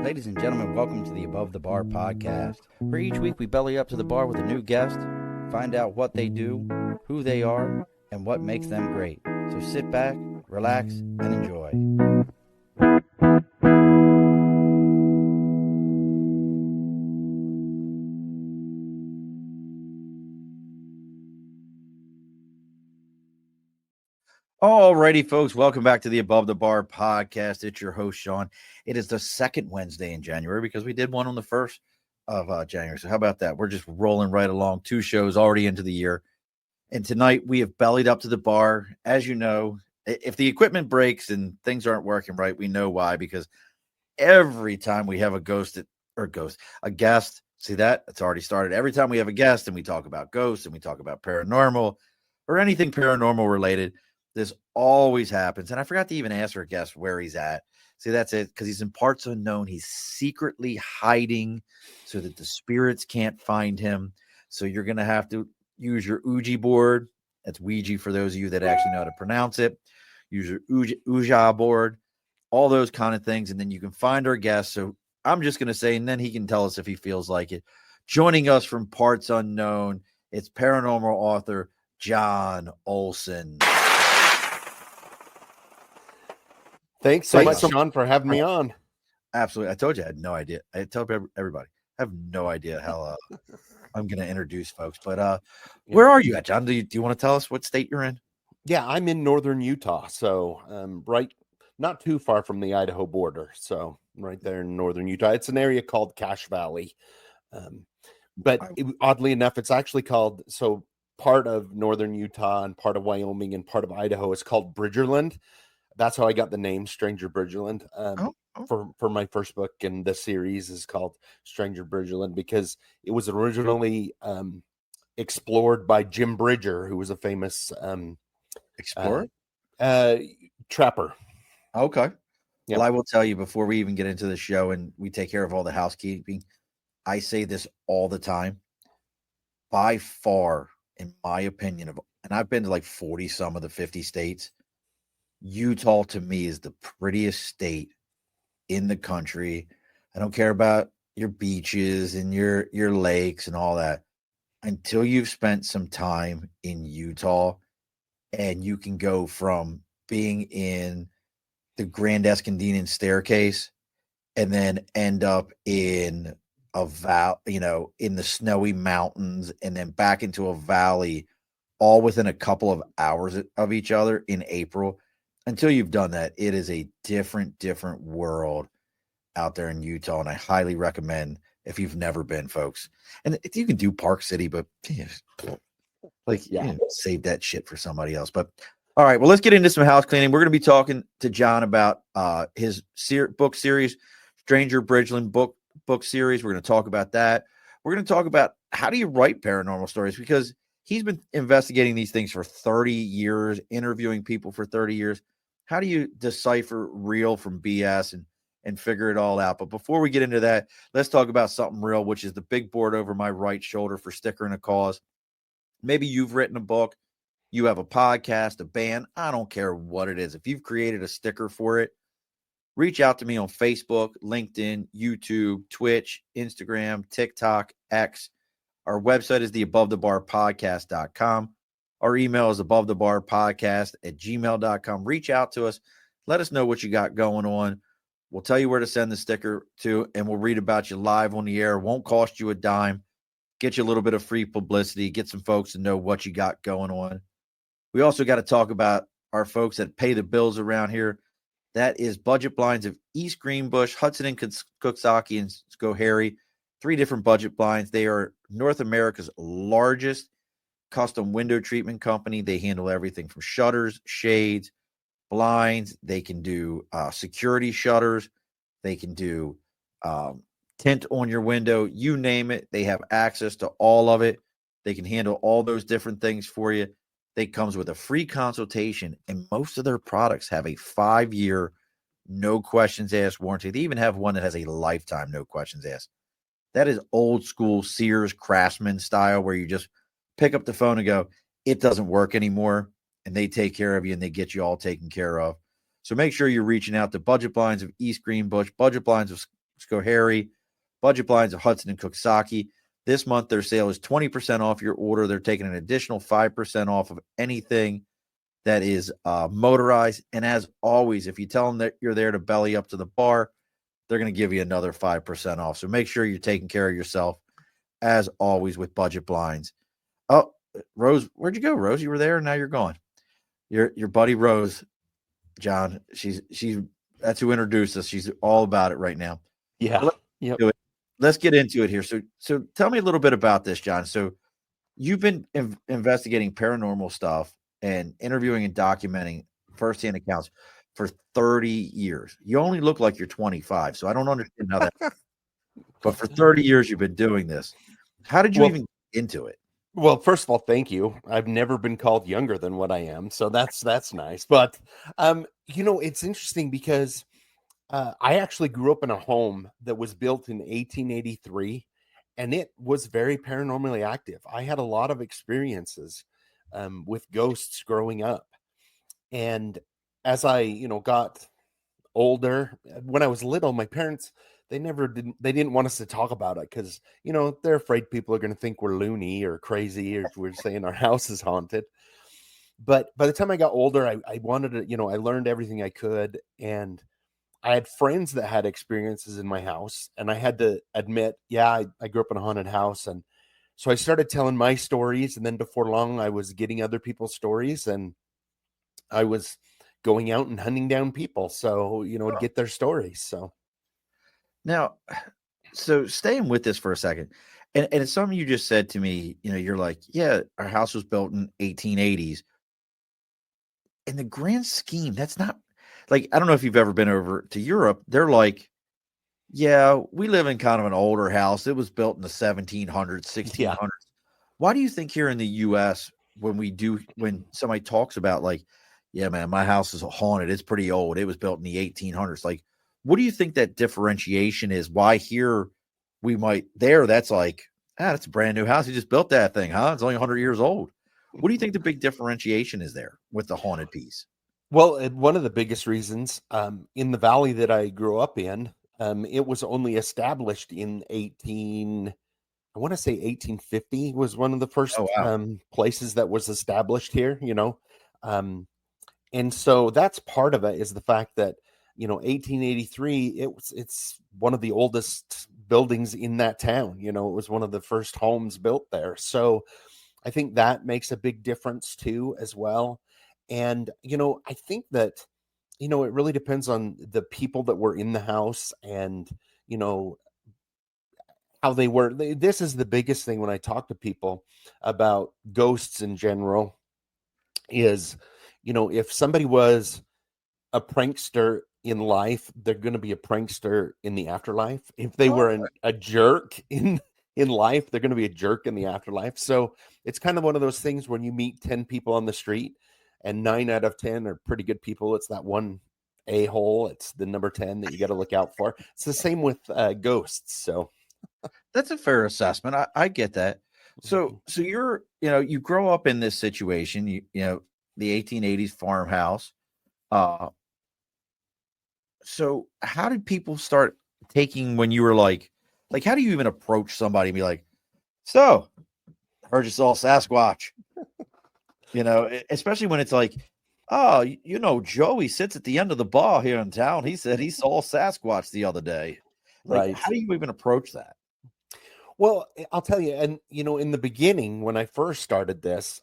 Ladies and gentlemen, welcome to the Above the Bar podcast, where each week we belly up to the bar with a new guest, find out what they do, who they are, and what makes them great. So sit back, relax, and enjoy. Alrighty, folks, welcome back to the Above the Bar podcast. It's your host, Sean. It is the second Wednesday in January because we did one on the 1st of January. So how about that? We're just rolling right along. 2 shows already into the year. And tonight we have bellied up to the bar. As you know, if the equipment breaks and things aren't working right, we know why, because every time we have a guest, see that? It's already started. Every time we have a guest and we talk about ghosts and we talk about paranormal or anything paranormal related, this always happens. And I forgot to even ask our guest where he's at. See, that's it, because he's in parts unknown. He's secretly hiding so that the spirits can't find him. So you're going to have to use your Ouija board. That's Ouija for those of you that actually know how to pronounce it. Use your Ouija board, all those kind of things. And then you can find our guest. So I'm just going to say, and then he can tell us if he feels like it. Joining us from parts unknown, it's paranormal author John Olsen. Thanks so much, Sean, for having me on. Absolutely. I told you I had no idea. I tell everybody, I have no idea how I'm going to introduce folks. But where are you at, John? Do you want to tell us what state you're in? Yeah, I'm in northern Utah. So right, not too far from the Idaho border. So right there in northern Utah. It's an area called Cache Valley. Oddly enough, it's actually called, so part of northern Utah and part of Wyoming and part of Idaho is called Bridgerland. That's how I got the name Stranger Bridgerland. For my first book in the series is called Stranger Bridgerland because it was originally explored by Jim Bridger, who was a famous explorer, trapper. Okay. Yep. Well, I will tell you before we even get into the show and we take care of all the housekeeping, I say this all the time. By far, in my opinion, and I've been to like 40 some of the 50 states. Utah to me is the prettiest state in the country. I don't care about your beaches and your lakes and all that until you've spent some time in Utah, and you can go from being in the Grand Escondinan staircase and then end up in a in the snowy mountains and then back into a valley all within a couple of hours of each other in April. Until you've done that, it is a different world out there in Utah, and I highly recommend if you've never been, folks. And if you can do Park City, but save that shit for somebody else. But all right, well, let's get into some house cleaning. We're going to be talking to John about his book series, Stranger Bridgerland book series. We're going to talk about that. We're going to talk about how do you write paranormal stories, because he's been investigating these things for 30 years, interviewing people for 30 years. How do you decipher real from BS and figure it all out? But before we get into that, let's talk about something real, which is the big board over my right shoulder for Sticker and a Cause. Maybe you've written a book, you have a podcast, a band, I don't care what it is. If you've created a sticker for it, reach out to me on Facebook, LinkedIn, YouTube, Twitch, Instagram, TikTok, X. Our website is theabovethebarpodcast.com. Our email is abovethebarpodcast@gmail.com. Reach out to us. Let us know what you got going on. We'll tell you where to send the sticker to, and we'll read about you live on the air. Won't cost you a dime. Get you a little bit of free publicity. Get some folks to know what you got going on. We also got to talk about our folks that pay the bills around here. That is Budget Blinds of East Greenbush, Hudson and Coxsackie, and Schoharie. 3 different budget blinds. They are North America's largest custom window treatment company. They handle everything from shutters, shades, blinds. They can do security shutters. They can do tint on your window. You name it. They have access to all of it. They can handle all those different things for you. They comes with a free consultation, and most of their products have a 5-year, no questions asked warranty. They even have one that has a lifetime, no questions asked. That is old school Sears Craftsman style, where you just pick up the phone and go, it doesn't work anymore. And they take care of you and they get you all taken care of. So make sure you're reaching out to Budget Blinds of East Greenbush, Budget Blinds of Schoharie, Budget Blinds of Hudson and Cooksaki. This month, their sale is 20% off your order. They're taking an additional 5% off of anything that is motorized. And as always, if you tell them that you're there to belly up to the bar, they're going to give you another 5% off. So make sure you're taking care of yourself, as always, with Budget Blinds. Oh, Rose, where'd you go, Rose? You were there, and now you're gone. Your buddy Rose, John. She's that's who introduced us. She's all about it right now. Yeah. Let's get into it here. So tell me a little bit about this, John. So you've been investigating paranormal stuff and interviewing and documenting firsthand accounts for 30 years. You only look like you're 25, so I don't understand how that. But for 30 years, you've been doing this. How did you even get into it? Well, first of all, thank you. I've never been called younger than what I am, so that's nice. But it's interesting because I actually grew up in a home that was built in 1883, and it was very paranormally active. I had a lot of experiences with ghosts growing up, and as I got older, when I was little, my parents they didn't want us to talk about it because they're afraid people are going to think we're loony or crazy, or if we're saying our house is haunted. But by the time I got older, I wanted to, I learned everything I could, and I had friends that had experiences in my house, and I had to admit, I grew up in a haunted house. And so I started telling my stories, and then before long I was getting other people's stories, and I was going out and hunting down people, so, to get their stories. So now, so staying with this for a second, and it's something you just said to me, you're like, yeah, our house was built in 1880s. In the grand scheme, that's not like, I don't know if you've ever been over to Europe. They're like, yeah, we live in kind of an older house. It was built in the 1700s, 1600s. Yeah. Why do you think here in the US, when somebody talks about like, yeah, man, my house is haunted, it's pretty old, it was built in the 1800s. Like, what do you think that differentiation is? Why here that's like, that's a brand new house. He just built that thing, huh? It's only 100 years old. What do you think the big differentiation is there with the haunted piece? Well, one of the biggest reasons, in the valley that I grew up in, it was only established in 1850 was one of the first places that was established here, and so that's part of it, is the fact that 1883, it's one of the oldest buildings in that town. It was one of the first homes built there, so I think that makes a big difference too, as well. And I think that it really depends on the people that were in the house, and how they were. This is the biggest thing when I talk to people about ghosts in general, is if somebody was a prankster in life, they're going to be a prankster in the afterlife. If they were a jerk in life, they're going to be a jerk in the afterlife. So it's kind of one of those things when you meet 10 people on the street and 9 out of 10 are pretty good people. It's that one a-hole. It's the number 10 that you got to look out for. It's the same with ghosts. So that's a fair assessment. I get that. So you're, you grow up in this situation, the 1880s farmhouse. So how did people start taking when you were like, how do you even approach somebody and be like, so heard you saw Sasquatch, especially when it's like, oh, Joey sits at the end of the bar here in town. He said he saw Sasquatch the other day. Like, how do you even approach that? Well, I'll tell you, and in the beginning, when I first started this,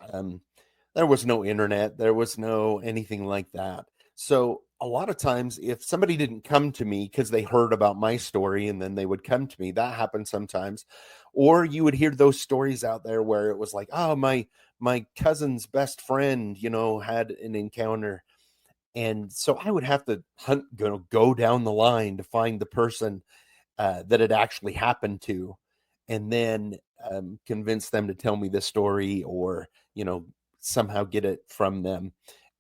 there was no internet, there was no anything like that. So a lot of times, if somebody didn't come to me because they heard about my story and then they would come to me, that happened sometimes. Or you would hear those stories out there where it was like, oh, my cousin's best friend, had an encounter. And so I would have to go down the line to find the person that it actually happened to, and then convince them to tell me the story, or somehow get it from them.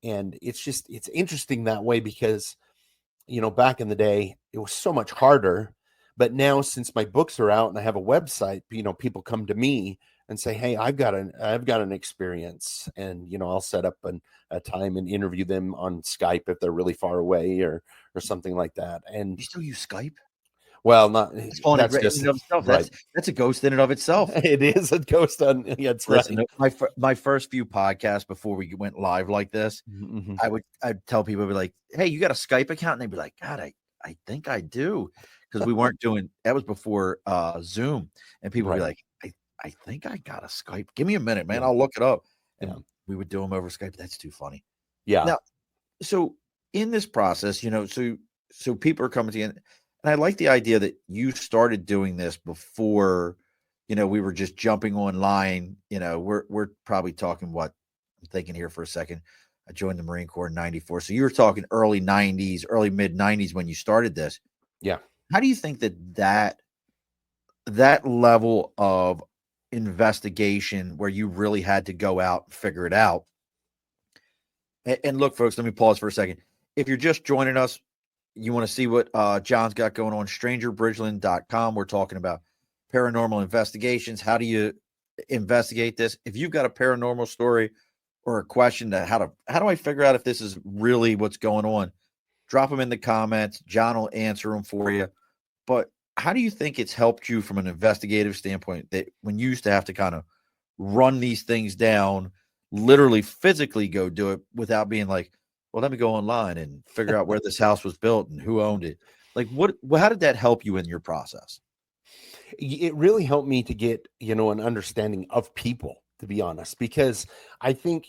And it's interesting that way, because back in the day it was so much harder. But now, since my books are out and I have a website, people come to me and say, hey, I've got an experience, and I'll set up a time and interview them on Skype if they're really far away, or something like that. And you still use Skype? Well, not It's haunted that's in just and of itself. right. That's a ghost in and of itself. It is a ghost on. Yeah, that's Listen, right. my first few podcasts before we went live like this, Mm-hmm. I'd tell people, I'd be like, "Hey, you got a Skype account?" And they'd be like, "God, I think I do," because we weren't doing that was before Zoom, and people would be Right. like, I think I got a Skype. Give me a minute, man. Yeah. I'll look it up, Yeah. and we would do them over Skype. That's too funny. Yeah. Now, so in this process, so people are coming to you, and I like the idea that you started doing this before, we were just jumping online. We're probably talking what I'm thinking here for a second. I joined the Marine Corps in '94, so you were talking early '90s, early mid '90s when you started this. Yeah. How do you think that level of investigation, where you really had to go out and figure it out? And look, folks, let me pause for a second. If you're just joining us, you want to see what John's got going on, strangerbridgeland.com. We're talking about paranormal investigations. How do you investigate this? If you've got a paranormal story or a question that how do I figure out if this is really what's going on, drop them in the comments. John will answer them for you. But how do you think it's helped you from an investigative standpoint, that when you used to have to kind of run these things down, literally physically go do it without being like, well, let me go online and figure out where this house was built and who owned it? Like, how did that help you in your process? It really helped me to get, an understanding of people, to be honest, because I think,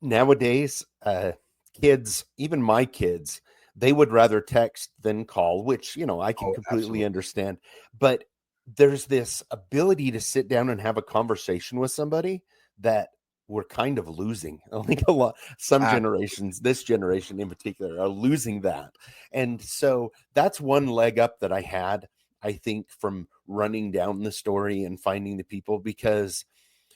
nowadays, kids, even my kids, they would rather text than call, which, I can Oh, completely absolutely. understand. But there's this ability to sit down and have a conversation with somebody that we're kind of losing. I think some Absolutely. generations, this generation in particular, are losing that. And so that's one leg up that I had, I think, from running down the story and finding the people, because,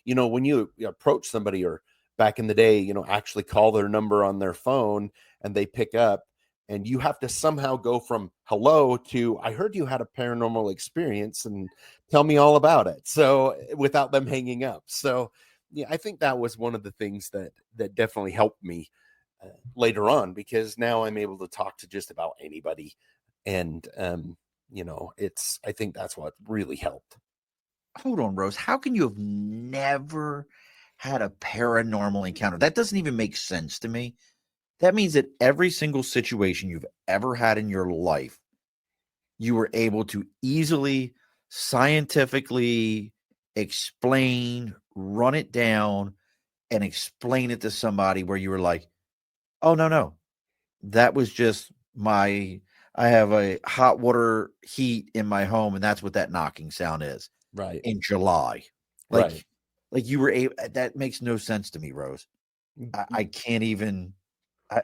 when you approach somebody, or back in the day, actually call their number on their phone and they pick up, and you have to somehow go from hello to, I heard you had a paranormal experience and tell me all about it. So without them hanging up. So yeah, I think that was one of the things that definitely helped me later on, because now I'm able to talk to just about anybody. And, I think that's what really helped. Hold on, Rose. How can you have never had a paranormal encounter? That doesn't even make sense to me. That means that every single situation you've ever had in your life, you were able to easily, scientifically explain, run it down, and explain it to somebody where you were like, oh, no, no. That was just I have a hot water heat in my home, and that's what that knocking sound is Right. in July. Right. Like you were able, that makes no sense to me, Rose. I can't even,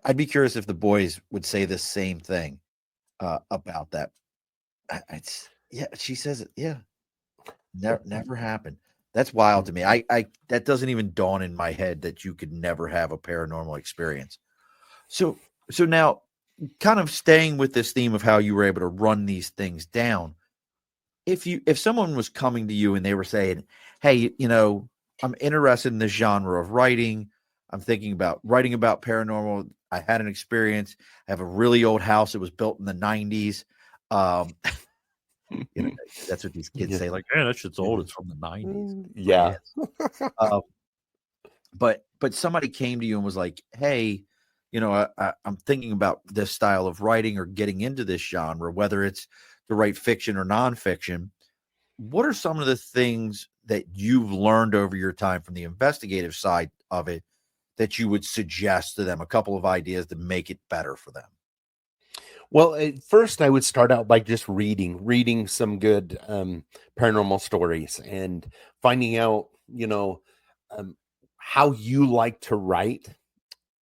I'd be curious if the boys would say the same thing about that. Yeah, she says it. Yeah, never happened. That's wild to me. That doesn't even dawn in my head that you could never have a paranormal experience. So, now, kind of staying with this theme of how you were able to run these things down. If someone was coming to you and they were saying, "Hey, I'm interested in this genre of writing. I'm thinking about writing about paranormal. I had an experience. I have a really old house. It was built in the '90s." Um, that's what these kids Yeah. say. Like, "Man, that shit's old. Yeah. It's from the '90s." Like, Yeah. yeah. But somebody came to you and was like, "Hey, I'm thinking about this style of writing or getting into this genre, whether it's to write fiction or nonfiction. What are some of the things that you've learned over your time from the investigative side of it that you would suggest to them? A couple of ideas to make it better for them." Well, at first I would start out by just reading some good paranormal stories, and finding out, um, how you like to write.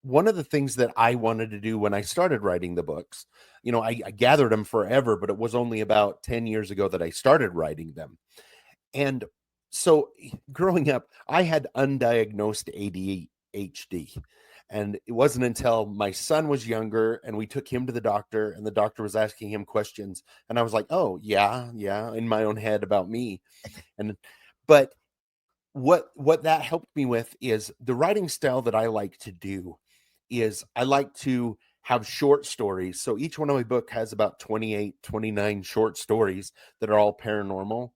One of the things that I wanted to do when I started writing the books, I gathered them forever, but it was only about 10 years ago that I started writing them. And so growing up, I had undiagnosed ADHD. And it wasn't until my son was younger and we took him to the doctor, and the doctor was asking him questions. And I was like, oh, yeah, in my own head about me. And, but what that helped me with is the writing style that I like to do is I like to have short stories. So each one of my book has about 28, 29 short stories that are all paranormal.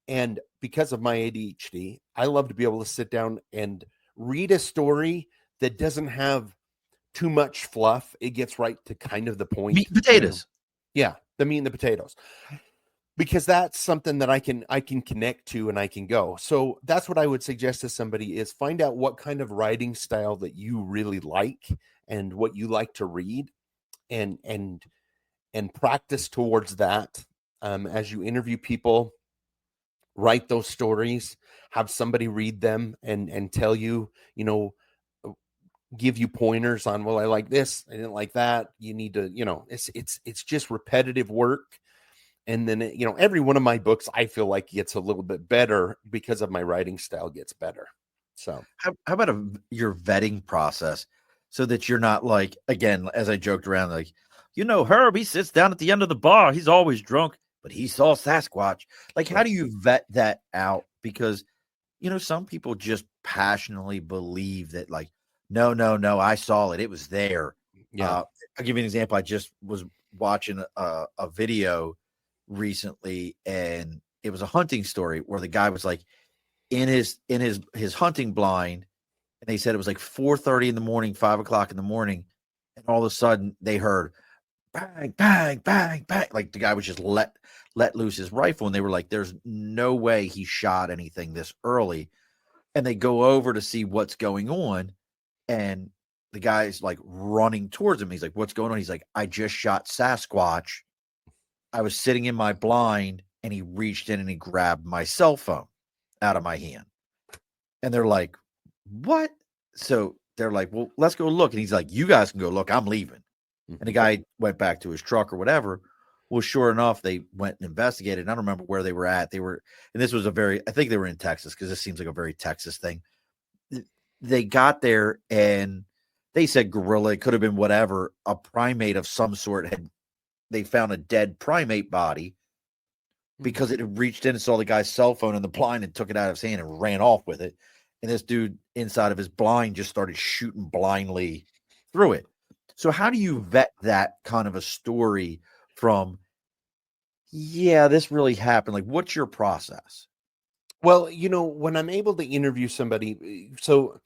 And because of my ADHD, I love to be able to sit down and read a story that doesn't have too much fluff. It gets right to kind of the point. Meat and potatoes. Yeah, the meat and the potatoes. Because that's something that I can connect to and I can go. So that's what I would suggest to somebody is find out what kind of writing style that you really like and what you like to read, and practice towards that. As you interview people, write those stories, have somebody read them and tell you, give you pointers on, well, I like this, I didn't like that. You need to, it's just repetitive work. And then, every one of my books, I feel like gets a little bit better because of my writing style gets better. So how about your vetting process so that you're not like, again, as I joked around, like, Herb, he sits down at the end of the bar. He's always drunk, but he saw Sasquatch. Like, how do you vet that out? Because, some people just passionately believe that, like, no, I saw it. It was there. Yeah. I'll give you an example. I just was watching a video recently, and it was a hunting story where the guy was like in his hunting blind, and they said it was like 4:30 in the morning, 5:00 in the morning, and all of a sudden they heard bang, bang, bang, bang. Like the guy was just let loose his rifle, and they were like, there's no way he shot anything this early. And they go over to see what's going on, and the guy's like running towards him. He's like, what's going on? He's like, I just shot Sasquatch. I was sitting in my blind, and he reached in and he grabbed my cell phone out of my hand. And they're like, what? So they're like, well, let's go look. And he's like, you guys can go look. I'm leaving. And the guy went back to his truck or whatever. Well, sure enough, they went and investigated. I don't remember where they were at. And this was I think they were in Texas, because this seems like a very Texas thing. They got there and they said gorilla. It could have been whatever. A primate of some sort they found a dead primate body because it had reached in and saw the guy's cell phone in the blind and took it out of his hand and ran off with it. And this dude inside of his blind just started shooting blindly through it. So how do you vet that kind of a story from, yeah, this really happened? Like, what's your process? Well, when I'm able to interview somebody, so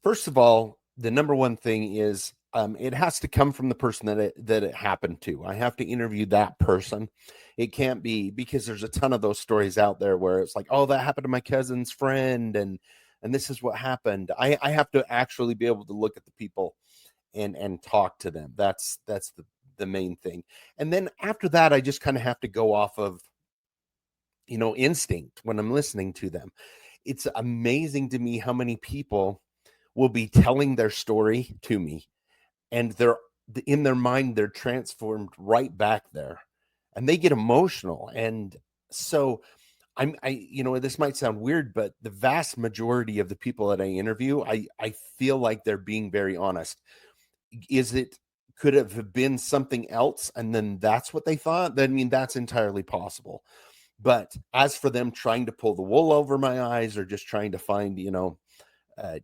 first of all, the number one thing is it has to come from the person that it happened to. I have to interview that person. It can't be, because there's a ton of those stories out there where it's like, oh, that happened to my cousin's friend, and this is what happened. I have to actually be able to look at the people and talk to them. That's the main thing. And then after that, I just kind of have to go off of instinct when I'm listening to them. It's amazing to me how many people will be telling their story to me, and they're in their mind, they're transformed right back there, and they get emotional. And so this might sound weird, but the vast majority of the people that I interview, I feel like they're being very honest. Could it have been something else, and then that's what they thought? That's entirely possible. But as for them trying to pull the wool over my eyes, or just trying to find,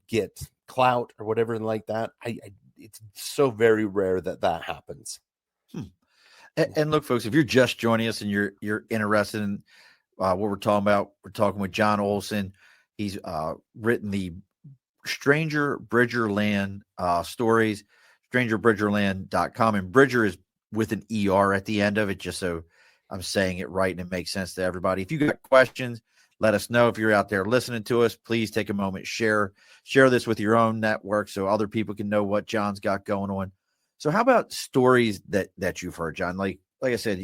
get clout or whatever like that, it's so very rare that happens. And look, folks, if you're just joining us and you're interested in what we're talking about, we're talking with John Olsen. He's written the Stranger Bridgerland stories, strangerbridgerland.com. And Bridger is with an ER at the end of it, just so I'm saying it right and it makes sense to everybody. If you got questions, let us know. If you're out there listening to us, please take a moment, share this with your own network so other people can know what John's got going on. So how about stories that you've heard, John? Like I said,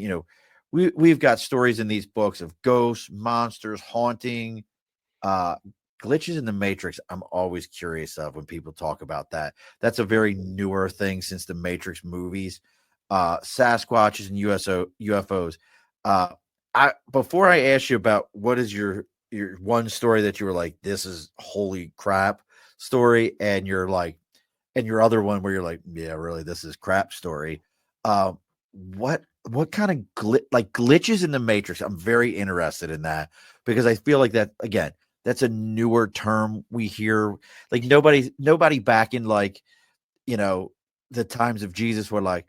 we've got stories in these books of ghosts, monsters, haunting, glitches in the Matrix. I'm always curious of when people talk about that. That's a very newer thing since the Matrix movies. Sasquatches and UFOs. Before I ask you about what is your one story that you were like, this is holy crap story, and you're like, and your other one where you're like, yeah, really, this is crap story. What kind of glitches in the Matrix? I'm very interested in that, because I feel like that, again, that's a newer term we hear. Like nobody back in, like, the times of Jesus were like,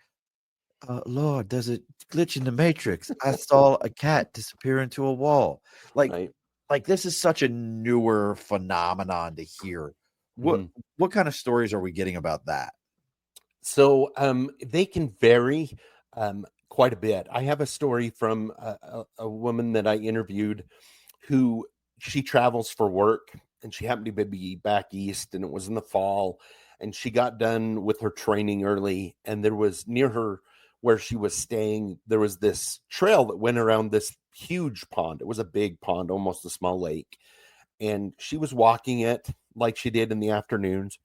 Lord, there's a glitch in the matrix. I saw a cat disappear into a wall. Like, Right. like this is such a newer phenomenon to hear. What Mhm. what kind of stories are we getting about that? So they can vary quite a bit. I have a story from a woman that I interviewed who she travels for work, and she happened to be back east, and it was in the fall, and she got done with her training early, and there was near her where she was staying, there was this trail that went around this huge pond. It was a big pond, almost a small lake, and she was walking it like she did in the afternoons,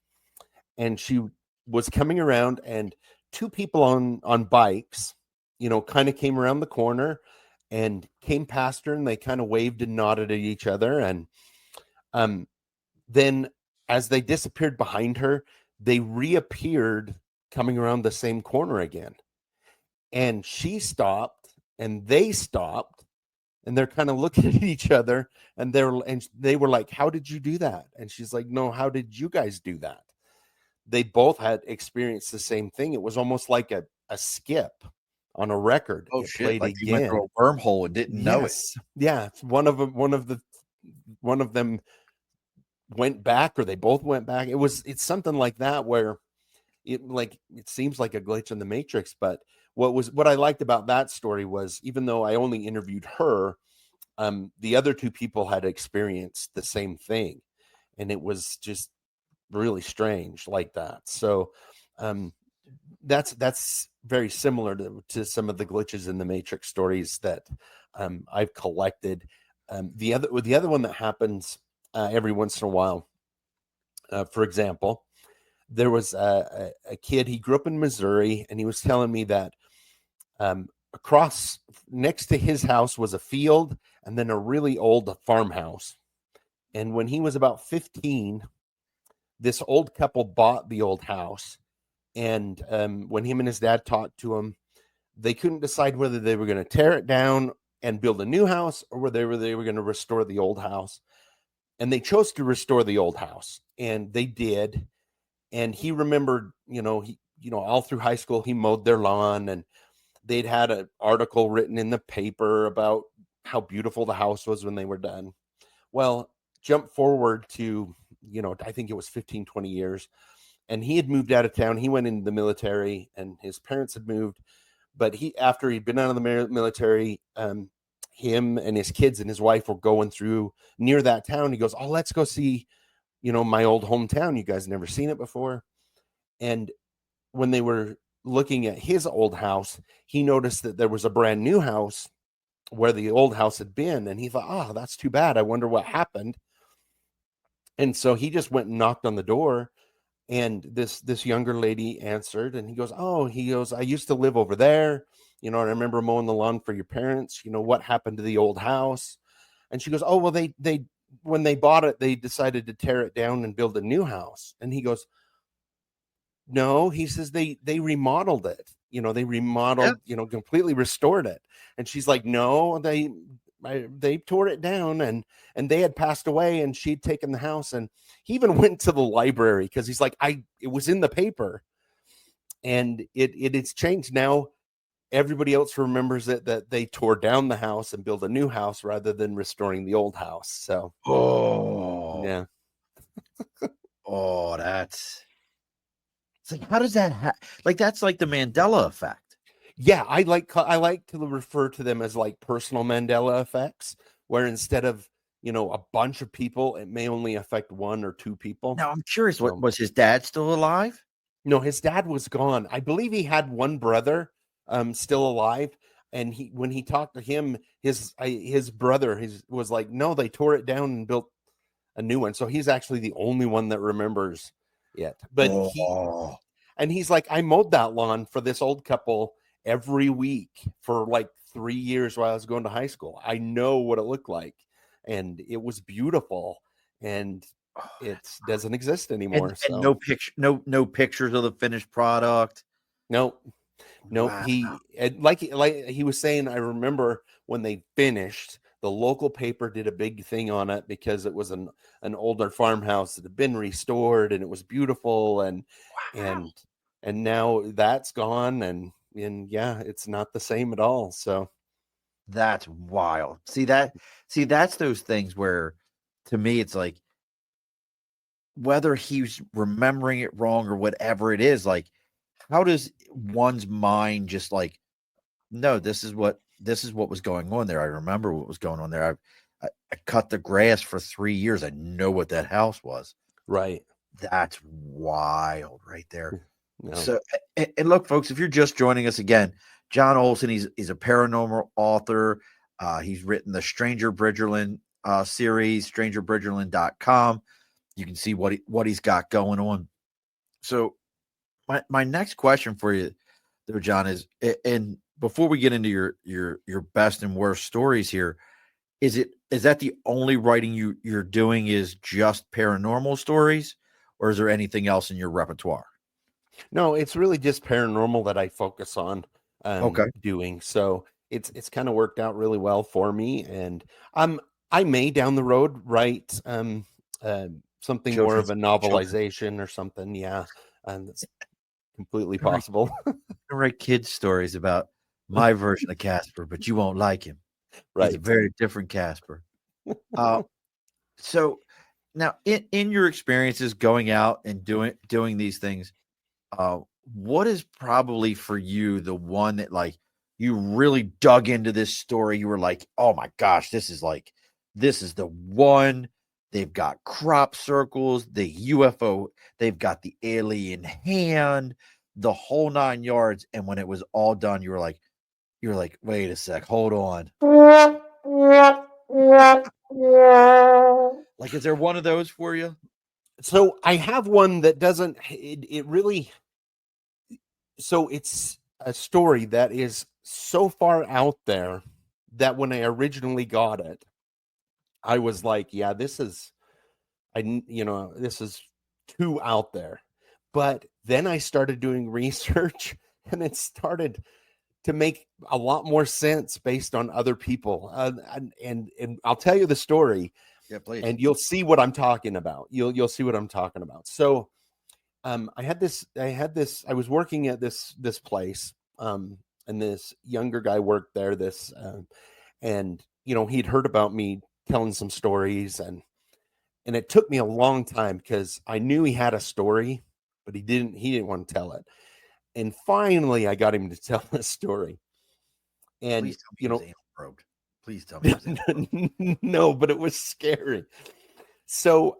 and she was coming around, and two people on bikes, kind of came around the corner and came past her, and they kind of waved and nodded at each other, and um then as they disappeared behind her, they reappeared coming around the same corner again, and she stopped and they stopped, and they're kind of looking at each other, and they were like, how did you do that? And she's like, no, how did you guys do that? They both had experienced the same thing. It was almost like a skip on a record. Oh It shit! played Like you went through again. a wormhole and didn't know it. Yes. Yeah. One of them went back, or they both went back. It's something like that where it seems like a glitch in the matrix. But what I liked about that story was, even though I only interviewed her, the other two people had experienced the same thing, and it was just really strange like that. So um that's very similar to some of the glitches in the matrix stories that I've collected. The other one that happens every once in a while, for example, there was a kid. He grew up in Missouri, and he was telling me that across next to his house was a field and then a really old farmhouse. And when he was about 15, this old couple bought the old house. And when him and his dad talked to him, they couldn't decide whether they were going to tear it down and build a new house, or whether they were going to restore the old house. And they chose to restore the old house, and they did. And he remembered, all through high school, he mowed their lawn, and they'd had an article written in the paper about how beautiful the house was when they were done. Well, jump forward to, I think it was 15, 20 years, and he had moved out of town. He went into the military, and his parents had moved. But after he'd been out of the military, him and his kids and his wife were going through near that town. He goes, oh, let's go see, my old hometown. You guys never seen it before. And when they were looking at his old house, he noticed that there was a brand new house where the old house had been. And he thought, oh, that's too bad. I wonder what happened. And so he just went and knocked on the door, and this younger lady answered, and he goes, I used to live over there, and I remember mowing the lawn for your parents. What happened to the old house? And she goes, oh, well, they when they bought it, they decided to tear it down and build a new house. And he goes, no, he says they remodeled it. They Yeah. remodeled, completely restored it. And she's like, no, they tore it down, and they had passed away, and she'd taken the house. And he even went to the library, because he's like, it was in the paper, and it's changed now. Everybody else remembers it, that they tore down the house and built a new house rather than restoring the old house. So Oh, yeah. that's it's like, how does that like that's like the Mandela effect. Yeah, I like to refer to them as like personal Mandela effects, where instead of, a bunch of people, it may only affect one or two people. Now I'm curious, what So, was his dad still alive? no, his dad was gone. I believe he had one brother still alive, and when he talked to him, his brother was like, no, they tore it down and built a new one. So he's actually the only one that remembers it. But Oh, he's like, I mowed that lawn for this old couple every week for like 3 years while I was going to high school. I know what it looked like, and it was beautiful, and it doesn't exist anymore. and So no picture, no pictures of the finished product. no, Wow. like he was saying, I remember when they finished, the local paper did a big thing on it, because it was an older farmhouse that had been restored, and it was beautiful, and Wow. and now that's gone, and yeah, it's not the same at all. So That's wild. See, that's those things where, to me, it's like, whether he's remembering it wrong or whatever it is, like, how does one's mind just like, no, this is what was going on there. I remember what was going on there. I cut the grass for 3 years. I know what that house was. right. That's wild right there. No. So, and look, folks, if you're just joining us again, John Olsen, he's a paranormal author. He's written the Stranger Bridgerland series, strangerbridgerland.com. You can see what he's got going on. So, my next question for you there, John, is, and before we get into your best and worst stories here, is that the only writing you're doing is just paranormal stories, or is there anything else in your repertoire? No, it's really just paranormal that I focus on Okay. doing. So it's kind of worked out really well for me. And I may down the road write something more of Children's a children. novelization or something. Yeah. And that's completely All right. possible. I write kids stories about my version of Casper, but you won't like him. He's a Right. very different Casper. Uh, so now, in your experiences going out and doing these things, uh, what is probably for you the one that, like, you really dug into this story? You were like, oh my gosh, this is the one. They've got crop circles, the UFO, they've got the alien hand, the whole 9 yards. And when it was all done, you were like, wait a sec, hold on. Like, is there one of those for you? So I have one that doesn't, it really, so it's a story that is so far out there that when I originally got it, I was like, yeah, this is, this is too out there. But then I started doing research and it started to make a lot more sense based on other people. And I'll tell you the story, Yeah, please. and you'll see what I'm talking about. You'll see what I'm talking about. So I was working at this place, and this younger guy worked there, and he'd heard about me telling some stories, and it took me a long time because I knew he had a story, but he didn't want to tell it. And finally I got him to tell the story. And Please tell me he was anal probed. Please tell me he was anal probed. no, but it was scary. So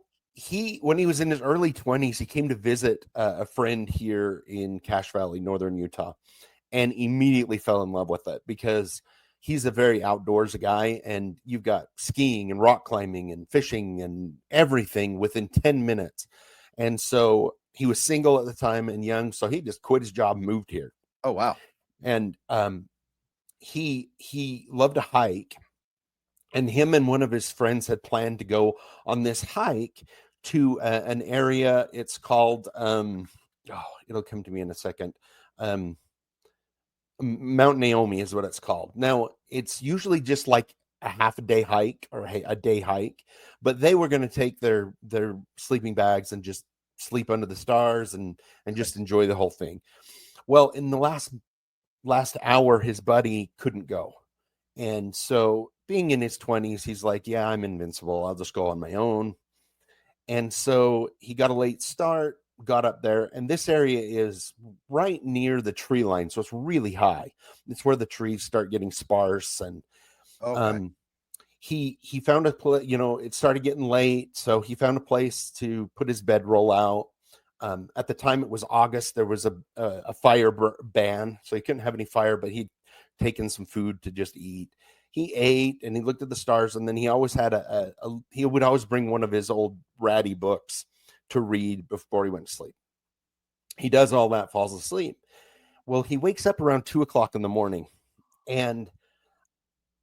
when he was in his early 20s, he came to visit a friend here in Cache Valley, northern Utah, and immediately fell in love with it because he's a very outdoors guy, and you've got skiing and rock climbing and fishing and everything within 10 minutes. And so he was single at the time and young, so he just quit his job and moved here. Oh, wow. And he loved to hike, and him and one of his friends had planned to go on this hike to an area. It's called it'll come to me in a second. Mount Naomi is what it's called. Now, it's usually just like a half a day hike or a day hike, but they were going to take their sleeping bags and just sleep under the stars and just enjoy the whole thing. Well, in the last hour, his buddy couldn't go. And so, being in his 20s, he's like, yeah, I'm invincible. I'll just go on my own. And so he got a late start, got up there, and this area is right near the tree line, so it's really high. It's where the trees start getting sparse, and Okay. he found a place. It started getting late, so he found a place to put his bedroll out. At the time, it was August. There was a fire ban, so he couldn't have any fire, but he'd taken some food to just eat. He ate and he looked at the stars, and then he always had he would always bring one of his old ratty books to read before he went to sleep. He does all that, falls asleep. Well, he wakes up around 2 o'clock in the morning, and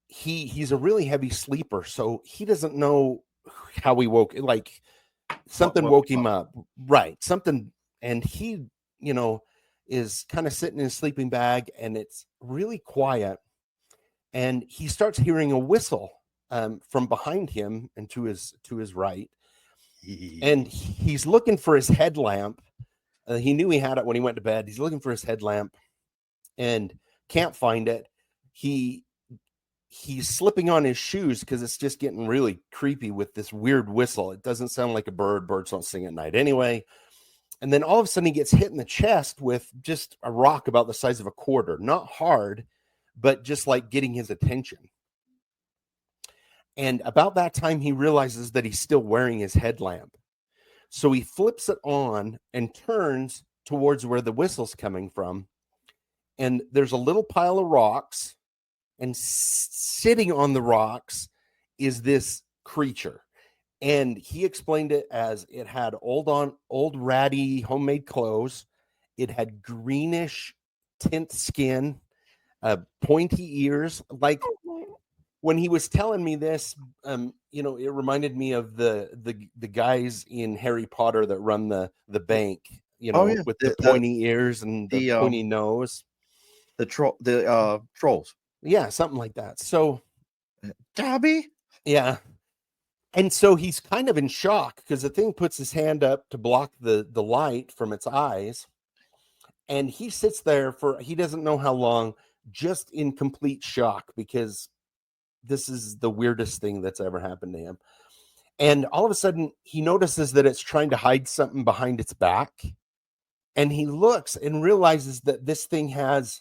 he's a really heavy sleeper, so he doesn't know how he woke. Like, something woke him up, right? Something, and he, is kind of sitting in his sleeping bag, and it's really quiet. And he starts hearing a whistle from behind him and to his right, and he's looking for his headlamp, He knew he had it when he went to bed. He's looking for his headlamp and can't find it. He's slipping on his shoes because it's just getting really creepy with this weird whistle. It doesn't sound like a bird. Birds don't sing at night anyway. And then all of a sudden he gets hit in the chest with just a rock about the size of a quarter. Not hard, but just like getting his attention. And about that time, he realizes that he's still wearing his headlamp. So he flips it on and turns towards where the whistle's coming from. And there's a little pile of rocks. And sitting on the rocks is this creature. And he explained it as it had old ratty homemade clothes. It had greenish tint skin, pointy ears. Like when he was telling me this, it reminded me of the guys in Harry Potter that run the bank, with the pointy ears and the pointy nose. The trolls. Yeah, something like that. So, Dobby? Yeah. And so he's kind of in shock because the thing puts his hand up to block the light from its eyes. And he sits there for, he doesn't know how long, just in complete shock because this is the weirdest thing that's ever happened to him. And all of a sudden, he notices that it's trying to hide something behind its back. And he looks and realizes that this thing has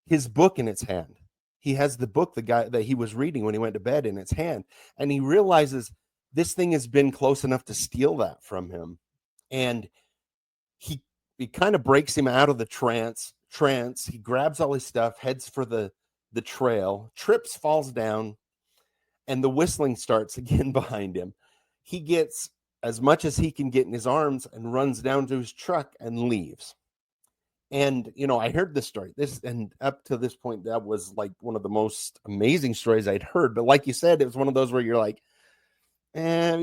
his book in its hand. He has the book, the guy that he was reading when he went to bed, in its hand. And he realizes this thing has been close enough to steal that from him. And he kind of breaks him out of the trance. He grabs all his stuff, heads for the trail, trips, falls down, and the whistling starts again behind him. He gets as much as he can get in his arms and runs down to his truck and leaves. And, I heard this story, and up to this point, that was like one of the most amazing stories I'd heard. But like you said, it was one of those where you're like, and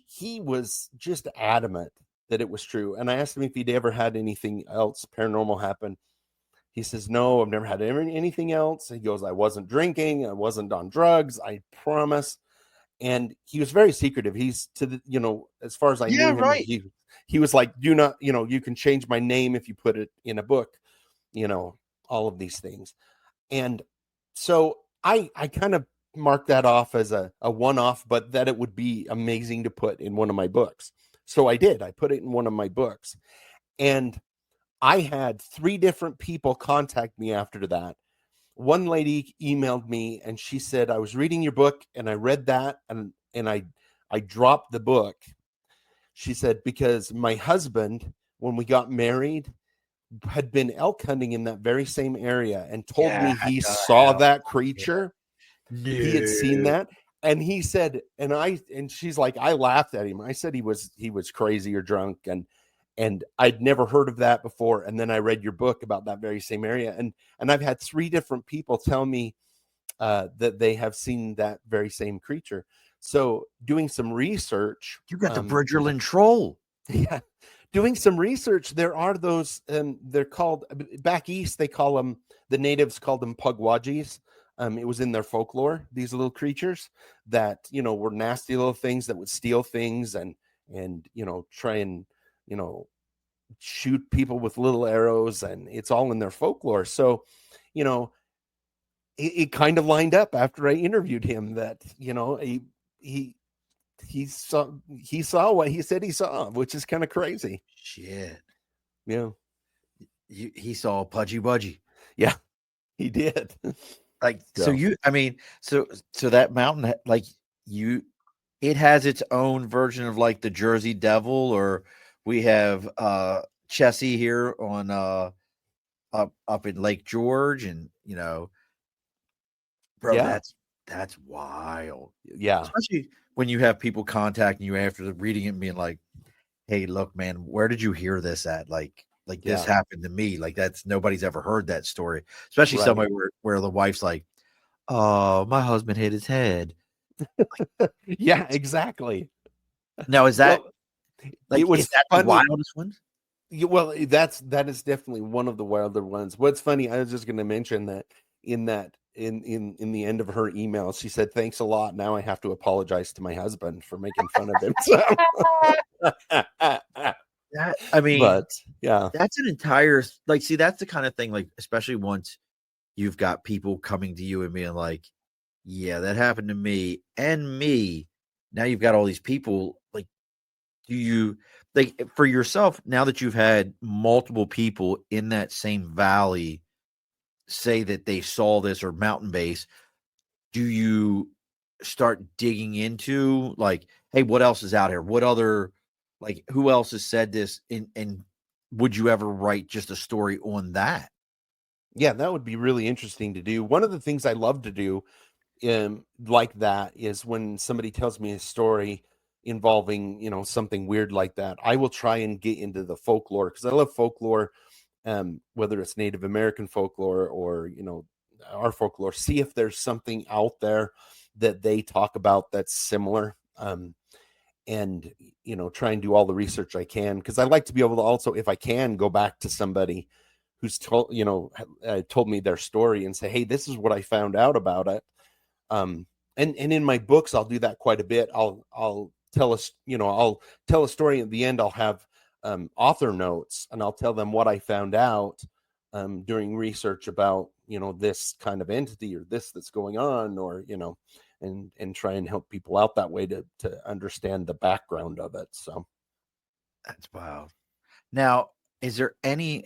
he was just adamant that it was true. And I asked him if he'd ever had anything else paranormal happen. He says, no, I've never had anything else. He goes, I wasn't drinking. I wasn't on drugs. I promise. And he was very secretive. He's as far as I knew him, right. He was like, do not, you can change my name if you put it in a book, all of these things. And so I kind of marked that off as a one-off, but that it would be amazing to put in one of my books. So I did. I put it in one of my books. And I had 3 different people contact me after that. One lady emailed me and she said, I was reading your book and I read that and I dropped the book. She said, because my husband, when we got married, had been elk hunting in that very same area and told me he saw that creature. No. He had seen that. And he said, and she's like, I laughed at him. I said he was crazy or drunk. And I'd never heard of that before. And then I read your book about that very same area. And I've had 3 different people tell me that they have seen that very same creature. So doing some research. You got the Bridgerland troll. Yeah. Doing some research. There are those, they're called, back east, they call them, the natives called them pugwajis. It was in their folklore, these little creatures that, were nasty little things that would steal things and try and, shoot people with little arrows, and it's all in their folklore. So, it kind of lined up after I interviewed him that, he saw what he said he saw, which is kind of crazy. Shit. Yeah. He saw a pudgy budgie. Yeah, he did. So that mountain, it has its own version of like the Jersey Devil, or we have Chessie here on up in Lake George, and bro, yeah. That's wild. Yeah, especially when you have people contacting you after reading it and being like, hey, look, man, where did you hear this at? Like this happened to me. Like, that's, nobody's ever heard that story, especially somebody where the wife's like, oh, my husband hit his head. Yeah, exactly. Now, is that is that the wildest one? Well, that is definitely one of the wilder ones. What's funny, I was just going to mention that in the end of her email, she said, thanks a lot. Now I have to apologize to my husband for making fun of him. I mean, But yeah, that's an entire like. See, that's the kind of thing. Like, especially once you've got people coming to you and being like, "Yeah, that happened to me and me." Now you've got all these people. Like, do you like for yourself now that you've had multiple people in that same valley say that they saw this or mountain base? Do you start digging into like, hey, what else is out here? What other like who else has said this? And would you ever write just a story on that? yeah, that would be really interesting to do. One of the things I love to do like that is when somebody tells me a story involving, something weird like that, I will try and get into the folklore because I love folklore, whether it's Native American folklore or, our folklore, see if there's something out there that they talk about that's similar. And, try and do all the research I can because I like to be able to also, if I can, go back to somebody who's told me their story and say, hey, this is what I found out about it. And in my books I'll do that quite a bit. I'll tell us, I'll tell a story at the end. I'll have author notes and I'll tell them what I found out during research about, this kind of entity or this that's going on, or, and try and help people out that way to understand the background of it. So That's wild. Now, is there any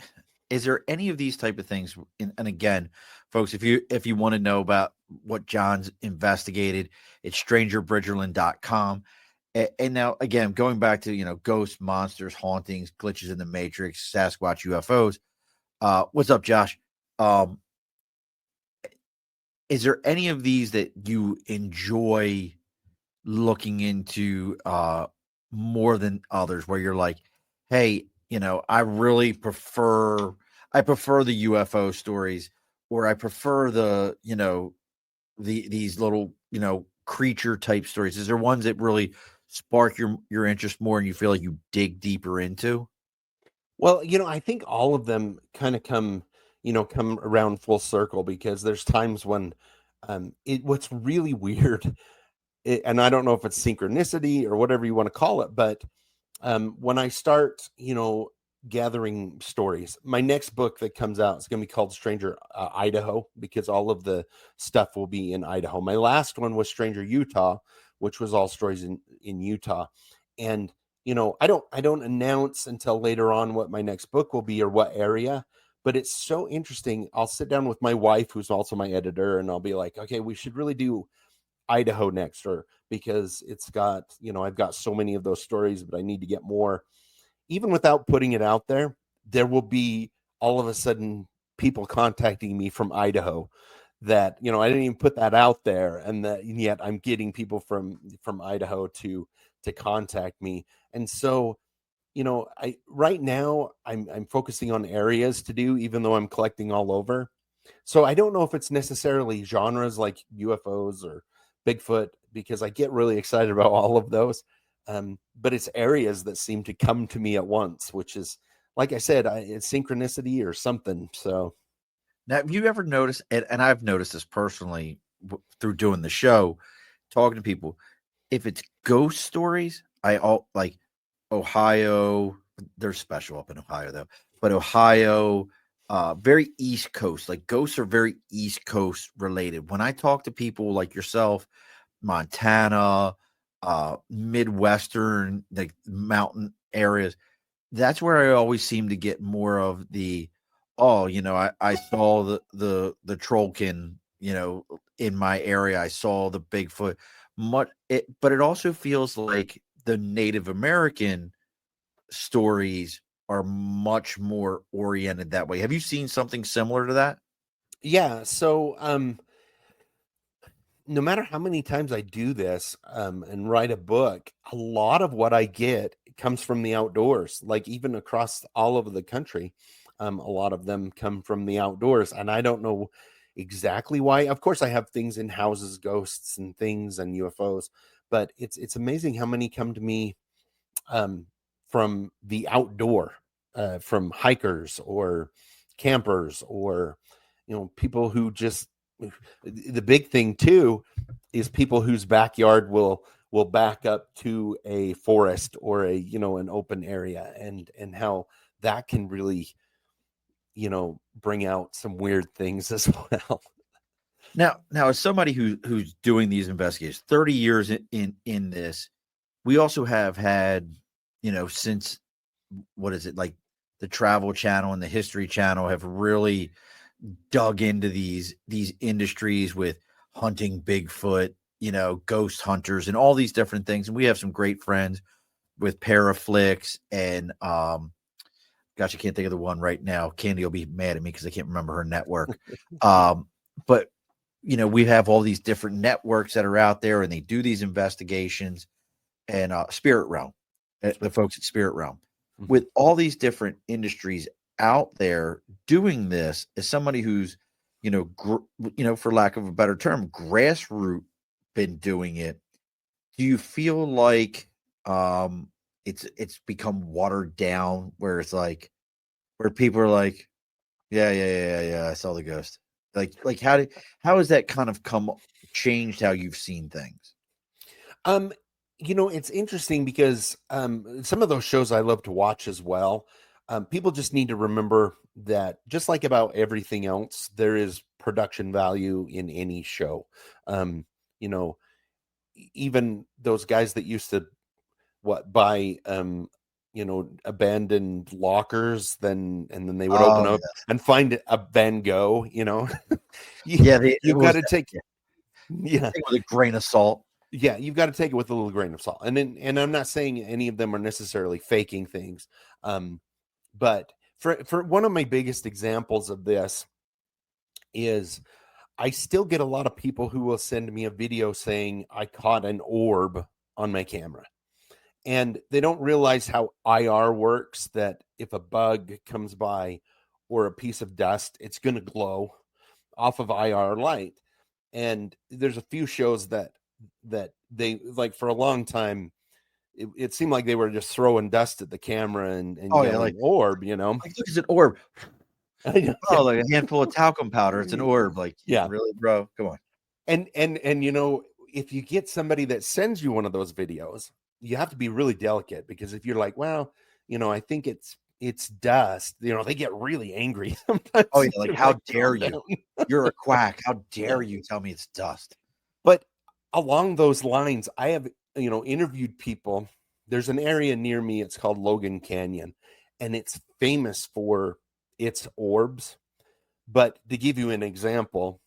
of these type of things? And again, folks, if you want to know about what John's investigated, it's strangerbridgerland.com. And now again, going back to ghosts, monsters, hauntings, glitches in the matrix, Sasquatch, UFOs. What's up, Josh? Is there any of these that you enjoy looking into more than others where you're like, hey, I really prefer the UFO stories, or I prefer these little, creature type stories. Is there ones that really spark your interest more and you feel like you dig deeper into? well, I think all of them kind of come around full circle because there's times when what's really weird, and I don't know if it's synchronicity or whatever you want to call it, but when I start, gathering stories, my next book that comes out is going to be called Stranger Idaho, because all of the stuff will be in Idaho. My last one was Stranger Utah, which was all stories in Utah. And, I don't announce until later on what my next book will be or what area, but it's so interesting. I'll sit down with my wife, who's also my editor, and I'll be like, okay, we should really do Idaho next, or because it's got, I've got so many of those stories, but I need to get more. Even without putting it out there will be all of a sudden people contacting me from Idaho that, I didn't even put that out there. And yet I'm getting people from Idaho to contact me. And so, I right now I'm focusing on areas to do, even though I'm collecting all over. So I don't know if it's necessarily genres like UFOs or Bigfoot, because I get really excited about all of those. But it's areas that seem to come to me at once, which is, like I said, it's synchronicity or something. So Now, have you ever noticed, and I've noticed this personally through doing the show, talking to people, if it's ghost stories, I all like Ohio. They're special up in Ohio though, but Ohio, very East Coast. Like ghosts are very East Coast related. When I talk to people like yourself, Montana, Midwestern, like mountain areas, that's where I always seem to get more of the, oh, I saw the trollkin, in my area. I saw the Bigfoot. But it also feels like the Native American stories are much more oriented that way. Have you seen something similar to that? yeah, so no matter how many times I do this and write a book, a lot of what I get comes from the outdoors. Like even across all over the country, a lot of them come from the outdoors, and I don't know exactly why. Of course, I have things in houses, ghosts and things, and UFOs, but it's amazing how many come to me from the outdoor, from hikers or campers, or people who just, the big thing too is people whose backyard will will back up to a forest or an open area, and how that can really, bring out some weird things as well. Now, as somebody who's doing these investigations, 30 years in this, we also have had, since what is it, like the Travel Channel and the History Channel have really dug into these industries with hunting Bigfoot, ghost hunters and all these different things. And we have some great friends with Paraflix and gosh, I can't think of the one right now. Candy will be mad at me because I can't remember her network. But we have all these different networks that are out there and they do these investigations, and Spirit Realm, the folks at Spirit Realm, with all these different industries out there doing this, as somebody who's, for lack of a better term, grassroots been doing it. Do you feel like it's become watered down, where it's like, where people are like, yeah, I saw the ghost. Like how has that kind of changed how you've seen things? It's interesting because some of those shows I love to watch as well. People just need to remember that, just like about everything else, there is production value in any show. You know, even those guys that used to buy abandoned lockers, and then they would open up and find a Van Gogh. You've got to take it with a grain of salt. Yeah, you've got to take it with a little grain of salt. And I'm not saying any of them are necessarily faking things. But for one of my biggest examples of this is, I still get a lot of people who will send me a video saying I caught an orb on my camera. And they don't realize how IR works, that if a bug comes by or a piece of dust, it's going to glow off of IR light. And there's a few shows that they, like, for a long time, it seemed like they were just throwing dust at the camera and yelling, like, orb, like, look, it's an orb. Like a handful of talcum powder, it's an orb. Like, yeah, really, bro, come on. And if you get somebody that sends you one of those videos, you have to be really delicate, because if you're like, well, I think it's dust, they get really angry sometimes. Oh yeah, like, how dare you? You're a quack. How dare you tell me it's dust? But along those lines, I have, interviewed people. There's an area near me, it's called Logan Canyon, and it's famous for its orbs. But to give you an example,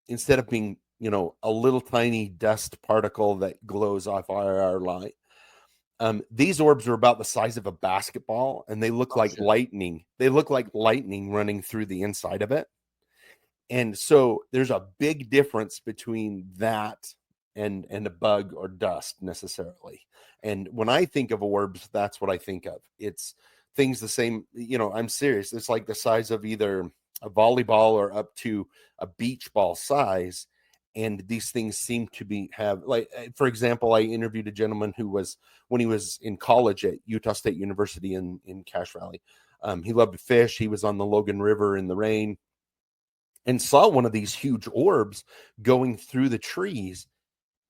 instead of being, a little tiny dust particle that glows off IR light, these orbs are about the size of a basketball, and they look like lightning. They look like lightning running through the inside of it. And so there's a big difference between that and a bug or dust necessarily. And when I think of orbs, that's what I think of. It's things the same, I'm serious. It's like the size of either a volleyball or up to a beach ball size. And these things seem to have, like, for example, I interviewed a gentleman who was, when he was in college at Utah State University in Cache Valley, he loved to fish. He was on the Logan River in the rain and saw one of these huge orbs going through the trees.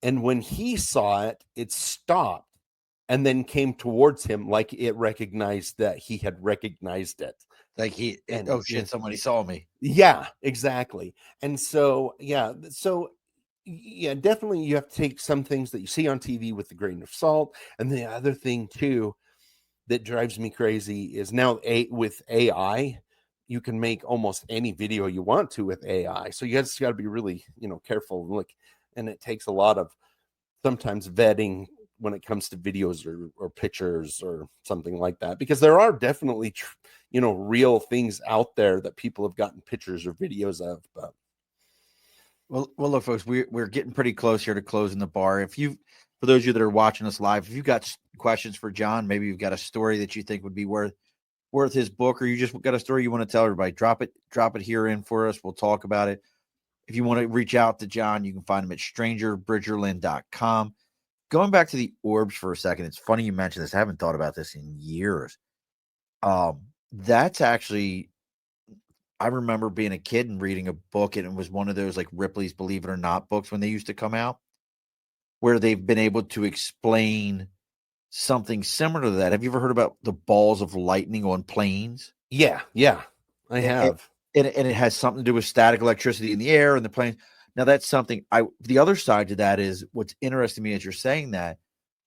And when he saw it, it stopped and then came towards him, like it recognized that he had recognized it. Like oh shit, somebody saw me. Yeah, exactly. And so, definitely you have to take some things that you see on TV with a grain of salt. And the other thing too that drives me crazy is, now with AI, you can make almost any video you want to with AI. So you just got to be really, careful. And it takes a lot of sometimes vetting when it comes to videos or pictures or something like that, because there are definitely, real things out there that people have gotten pictures or videos of. But well, look, folks, we're getting pretty close here to closing the bar. For those of you that are watching us live, if you've got questions for John, maybe you've got a story that you think would be worth his book, or you just got a story you want to tell everybody, drop it here in for us. We'll talk about it. If you want to reach out to John, you can find him at strangerbridgerland.com. Going back to the orbs for a second, it's funny you mentioned this. I haven't thought about this in years. That's actually, I remember being a kid and reading a book, and it was one of those like Ripley's Believe It or Not books when they used to come out. where they've been able to explain something similar to that. Have you ever heard about the balls of lightning on planes? Yeah, I have. And it has something to do with static electricity in the air and the plane. Now that's something the other side to that is what's interesting to me as you're saying that.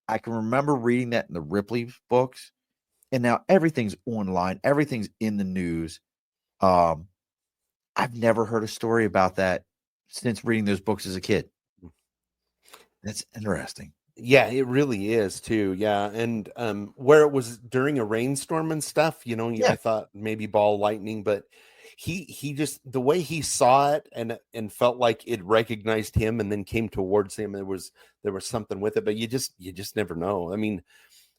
I can remember reading that in the Ripley books, and now everything's online, everything's in the news. I've never heard a story about that since reading those books as a kid. That's interesting. Yeah, it really is too. Yeah, and where it was during a rainstorm and stuff, I thought maybe ball lightning, but he just the way he saw it and felt like it recognized him and then came towards him. There was something with it, but you just never know. I mean,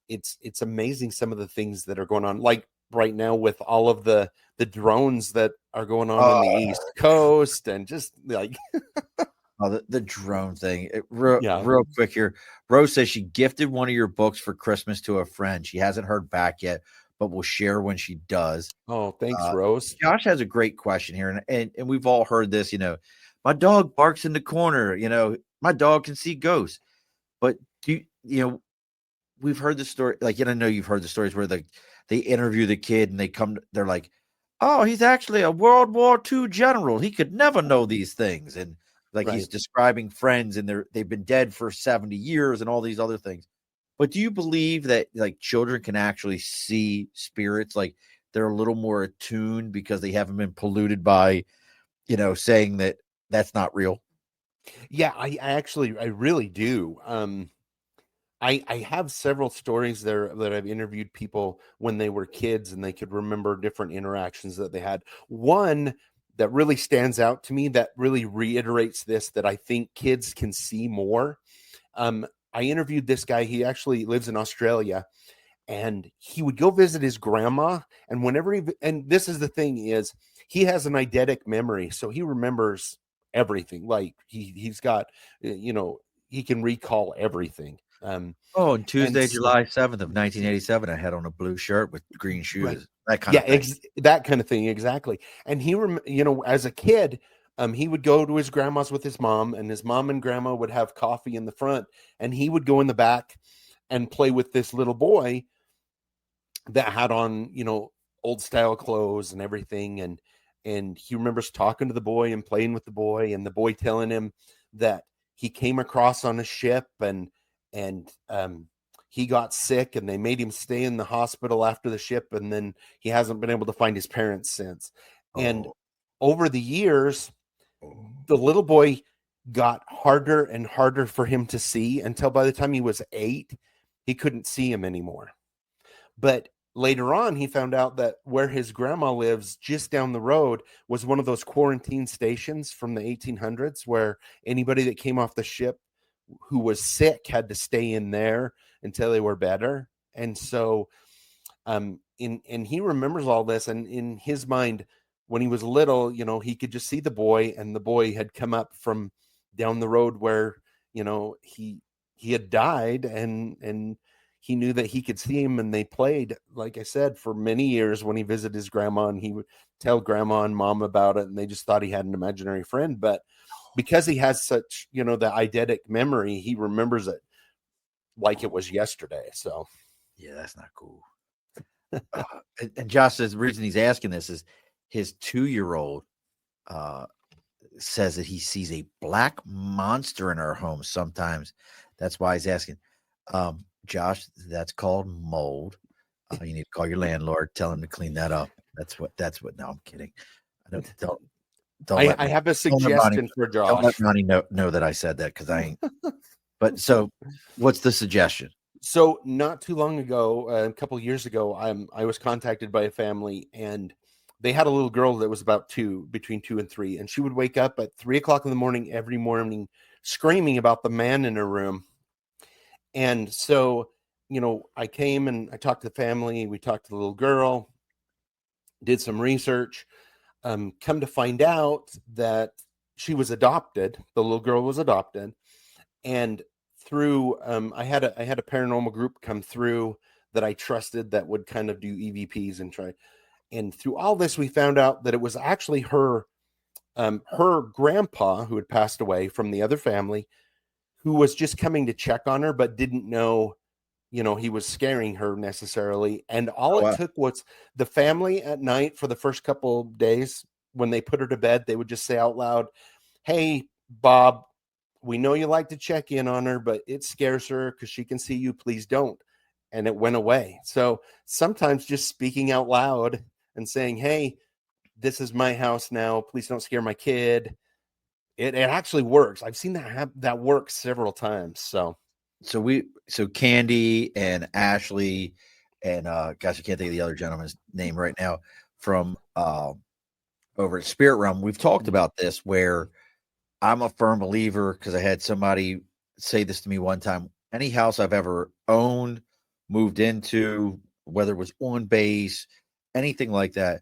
it's amazing some of the things that are going on, like right now with all of the drones that are going on the East Coast, and just like the drone thing. Real quick here. Rose says she gifted one of your books for Christmas to a friend. She hasn't heard back yet, but will share when she does. Oh, thanks, Rose. Josh has a great question here, and we've all heard this. My dog barks in the corner. My dog can see ghosts. But we've heard the story. Like, I know you've heard the stories where they interview the kid and they're like, "Oh, he's actually a World War II general. He could never know these things." And he's describing friends and they've been dead for 70 years and all these other things. But do you believe that children can actually see spirits? Like they're a little more attuned because they haven't been polluted by, saying that that's not real? Yeah, I really do. I have several stories there that I've interviewed people when they were kids and they could remember different interactions that they had. One that really stands out to me that really reiterates this, that I think kids can see more. I interviewed this guy. He actually lives in Australia, and he would go visit his grandma. And and this is the thing is he has an eidetic memory. So he remembers everything. Like he's got, he can recall everything. On Tuesday, July 7th of 1987, I had on a blue shirt with green shoes. Right. That kind of thing. That kind of thing, exactly. And he, as a kid, he would go to his grandma's with his mom, and his mom and grandma would have coffee in the front, and he would go in the back and play with this little boy that had on, old style clothes and everything. And he remembers talking to the boy and playing with the boy, and the boy telling him that he came across on a ship and he got sick and they made him stay in the hospital after the ship. And then he hasn't been able to find his parents since. And over the years, the little boy got harder and harder for him to see until by the time he was 8, he couldn't see him anymore. But later on, he found out that where his grandma lives just down the road was one of those quarantine stations from the 1800s where anybody that came off the ship who was sick had to stay in there until they were better. And so and he remembers all this, and in his mind when he was little, he could just see the boy, and the boy had come up from down the road where he had died, and he knew that he could see him. And they played, like I said, for many years when he visited his grandma, and he would tell grandma and mom about it, and they just thought he had an imaginary friend. But because he has such, the eidetic memory, he remembers it like it was yesterday. So, yeah, that's not cool. And Josh says the reason he's asking this is his 2-year-old says that he sees a black monster in our home sometimes. That's why he's asking. Josh, that's called mold. You need to call your landlord, tell him to clean that up. That's what. No, I'm kidding. I have a suggestion for Josh. Don't let Ronnie know that I said that, because I ain't. But so, what's the suggestion? So not too long ago, a couple of years ago, I was contacted by a family, and they had a little girl that was about between 2 and 3, and she would wake up at 3 o'clock in the morning every morning screaming about the man in her room. And so, I came and I talked to the family. We talked to the little girl, did some research. Come to find out that she was adopted. The little girl was adopted, and through I had a paranormal group come through that I trusted that would kind of do EVPs and try. And through all this, we found out that it was actually her grandpa who had passed away from the other family, who was just coming to check on her, but didn't know, he was scaring her necessarily. And all Oh, it wow. took was the family at night for the first couple of days when they put her to bed, they would just say out loud, "Hey, Bob, we know you like to check in on her, but it scares her because she can see you. Please don't." And it went away. So sometimes just speaking out loud and saying, "Hey, this is my house now. Please don't scare my kid." It actually works. I've seen that work several times. So Candy and Ashley and gosh, I can't think of the other gentleman's name right now from over at Spirit Realm. We've talked about this where I'm a firm believer because I had somebody say this to me one time. Any house I've ever owned, moved into, whether it was on base, anything like that,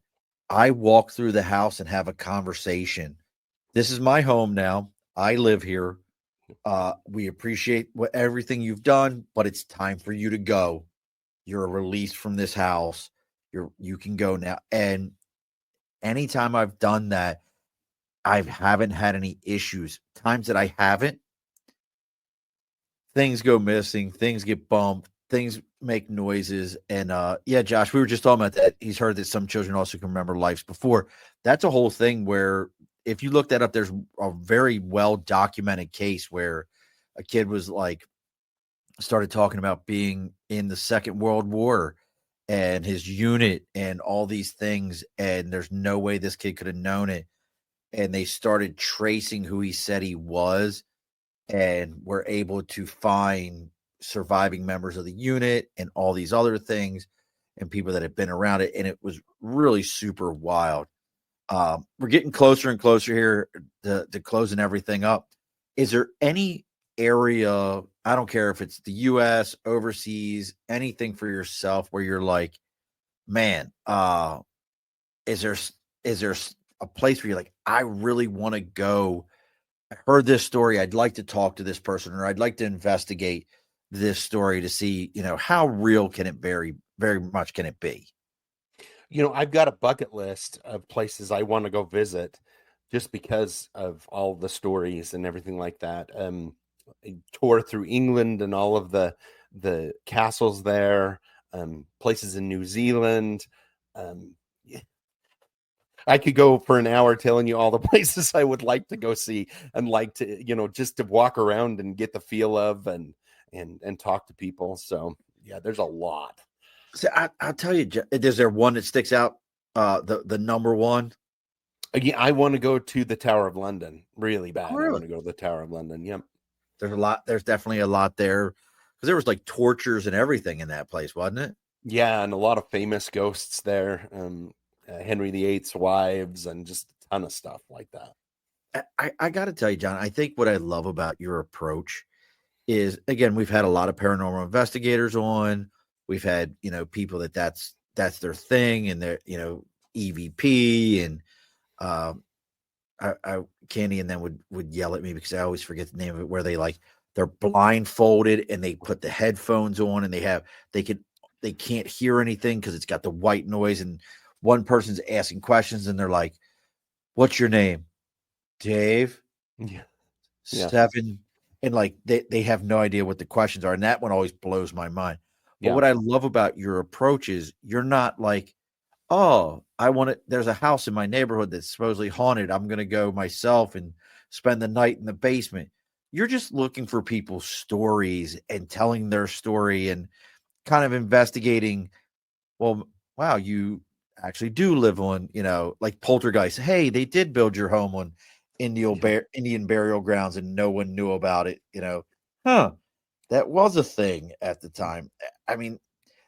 I walk through the house and have a conversation. This is my home now. I live here. We appreciate everything you've done, but it's time for you to go. You're released from this house. You can go now. And anytime I've done that, I haven't had any issues. Times that I haven't, things go missing, things get bumped, things make noises. And yeah, Josh, we were just talking about that. He's heard that some children also can remember lives before. That's a whole thing where if you look that up, there's a very well documented case where a kid was like started talking about being in the Second World War and his unit and all these things, and there's no way this kid could have known it. And they started tracing who he said he was and were able to find surviving members of the unit and all these other things and people that had been around it. And it was really super wild. We're getting closer and closer here to closing everything up. Is there any area, I don't care if it's the US, overseas, anything for yourself where you're like, man, is there a place where you're like, I really want to go? I heard this story. I'd like to talk to this person, or I'd like to investigate this story to see, how real can it very much can it be? I've got a bucket list of places I want to go visit just because of all the stories and everything like that. I tour through England and all of the castles there, places in New Zealand. Yeah, I could go for an hour telling you all the places I would like to go see and like to, just to walk around and get the feel of and talk to people. So yeah, there's a lot. So I'll tell you, is there one that sticks out? The number one. Again, I want to go to the Tower of London really Oh, bad. I really? want to go to the Tower of London. Yep. There's a lot. There's definitely a lot there because there was like tortures and everything in that place, wasn't it? Yeah, and a lot of famous ghosts there. Henry VIII's wives and just a ton of stuff like that. I got to tell you, John, I think what I love about your approach is, again, we've had a lot of paranormal investigators on. We've had, people that's their thing and their, EVP and I Candy and then would yell at me because I always forget the name of it, where they're blindfolded and they put the headphones on and they can't hear anything because it's got the white noise, and one person's asking questions and they're like, "What's your name?" "Dave." Yeah. Yeah. 7. And like they have no idea what the questions are. And that one always blows my mind. But Yeah. what I love about your approach is you're not like, oh, there's a house in my neighborhood that's supposedly haunted. I'm going to go myself and spend the night in the basement. You're just looking for people's stories and telling their story and kind of investigating. Well, wow, you actually do live on, like Poltergeist. Hey, they did build your home on Indian burial grounds and no one knew about it. Huh? That was a thing at the time. I mean,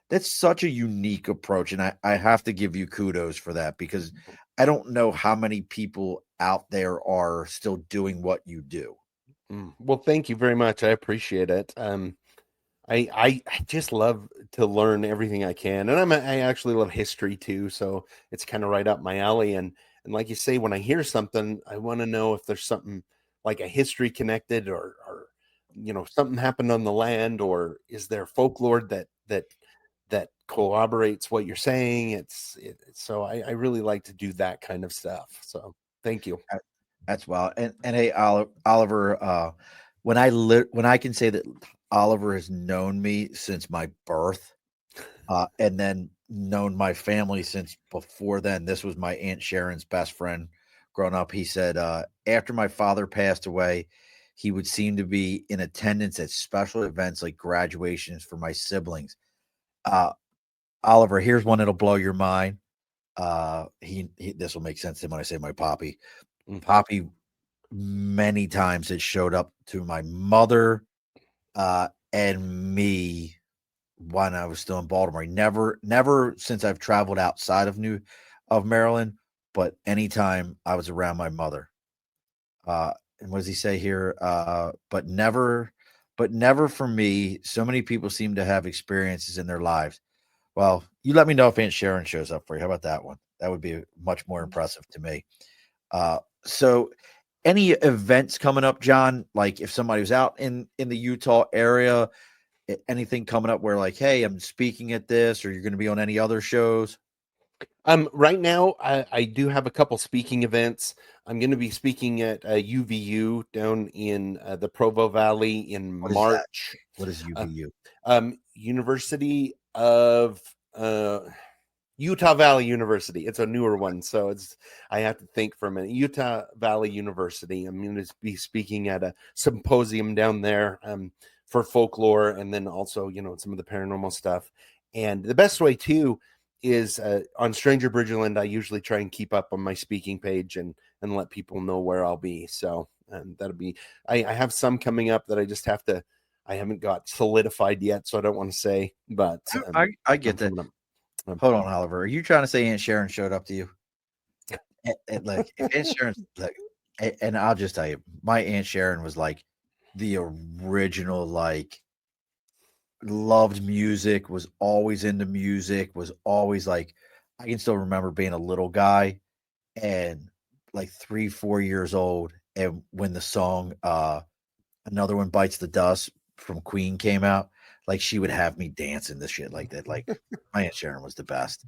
that's such a unique approach, and I have to give you kudos for that because I don't know how many people out there are still doing what you do. Well, thank you very much. I appreciate it. I just love to learn everything I can, and I actually love history too. So it's kind of right up my alley. And like you say, when I hear something, I want to know if there's something like a history connected, or something happened on the land, or is there folklore that corroborates what you're saying. So I really like to do that kind of stuff. So thank you. That's wild. And hey, Oliver, when I can say that Oliver has known me since my birth, and then known my family since before then. This was my Aunt Sharon's best friend growing up. He said, after my father passed away, he would seem to be in attendance at special events like graduations for my siblings. Uh, Oliver, here's one that'll blow your mind. He this will make sense to him when I say my poppy. Poppy many times it showed up to my mother and me when I was still in Baltimore. Never since I've traveled outside of Maryland, but anytime I was around my mother. And what does he say here? But never for me. So many people seem to have experiences in their lives. Well, you let me know if Aunt Sharon shows up for you. How about that one? That would be much more impressive to me. So any events coming up, John? Like if somebody was out in the Utah area, anything coming up where like, hey, I'm speaking at this, or you're going to be on any other shows? Right now, I do have a couple speaking events. I'm going to be speaking at UVU down in the Provo Valley in March. What is UVU? University of Utah Valley University. It's a newer one, so I have to think for a minute. Utah Valley University. I'm going to be speaking at a symposium down there for folklore, and then also some of the paranormal stuff. And the best way too is on Stranger Bridgerland. I usually try and keep up on my speaking page and let people know where I'll be. So that'll be. I have some coming up that I haven't got solidified yet, so I don't want to say. But I get that. Hold on, Oliver. Are you trying to say Aunt Sharon showed up to you? Like if Aunt Sharon, like, and I'll just tell you, my Aunt Sharon was like the original, like loved music, was always into music, was always like, I can still remember being a little guy and like 3-4 years old, and when the song Another One Bites the Dust from Queen came out, like she would have me dancing this shit like that. Like my Aunt Sharon was the best.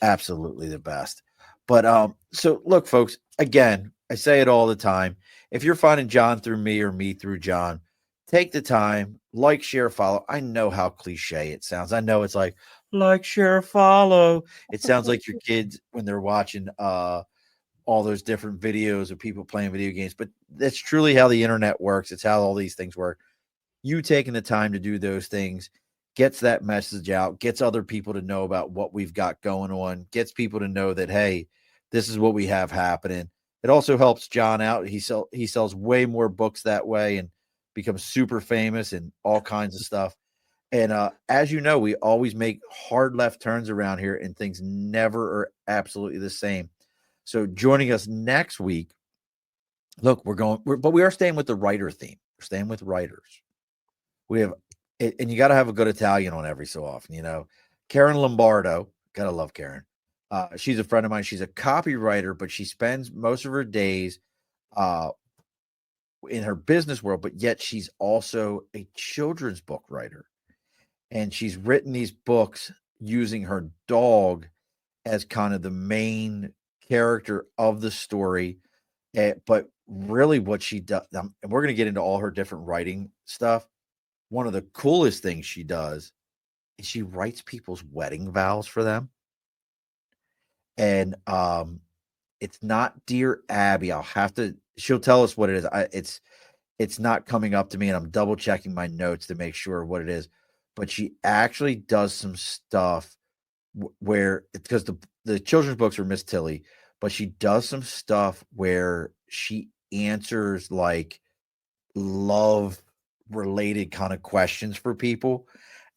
Absolutely the best. But so look, folks, again, I say it all the time. If you're finding John through me or me through John, take the time, like, share, follow. I know how cliche it sounds. I know it's like share, follow. It sounds like your kids when they're watching all those different videos of people playing video games, but that's truly how the internet works. It's how all these things work. You taking the time to do those things gets that message out, gets other people to know about what we've got going on, gets people to know that, hey, this is what we have happening. It also helps John out. He sells way more books that way and becomes super famous and all kinds of stuff. And as you know, we always make hard left turns around here and things never are absolutely the same. So joining us next week, look, but we are staying with the writer theme. We're staying with writers. We have, and you got to have a good Italian on every so often, Karen Lombardo, gotta love Karen. She's a friend of mine. She's a copywriter, but she spends most of her days in her business world, but yet she's also a children's book writer. And she's written these books using her dog as kind of the main character of the story. But really what she does, and we're going to get into all her different writing stuff. One of the coolest things she does is she writes people's wedding vows for them. And it's not Dear Abby. She'll tell us what it is. It's not coming up to me, and I'm double checking my notes to make sure what it is. But she actually does some stuff where, because the children's books are Miss Tilly, but she does some stuff where she answers like love related kind of questions for people.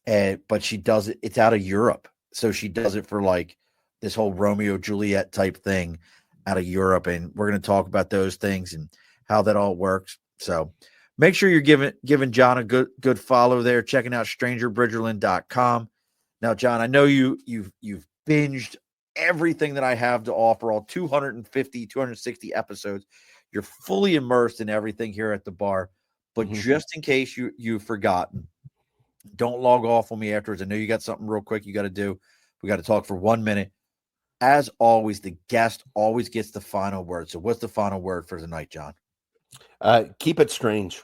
But she does it, it's out of Europe. So she does it for like this whole Romeo Juliet type thing out of Europe. And we're going to talk about those things and how that all works. So make sure you're giving John a good follow there, checking out strangerbridgerland.com. Now, John, I know you've binged everything that I have to offer, all 260 episodes. You're fully immersed in everything here at the bar. But just in case you've forgotten, don't log off on me afterwards. I know you got something real quick you got to do. We got to talk for 1 minute. As always, the guest always gets the final word. So what's the final word for tonight, John? Keep it strange.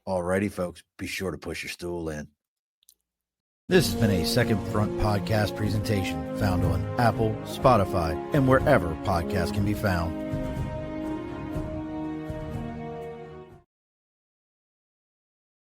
Alrighty, folks, be sure to push your stool in. This has been a Second Front podcast presentation found on Apple, Spotify, and wherever podcasts can be found.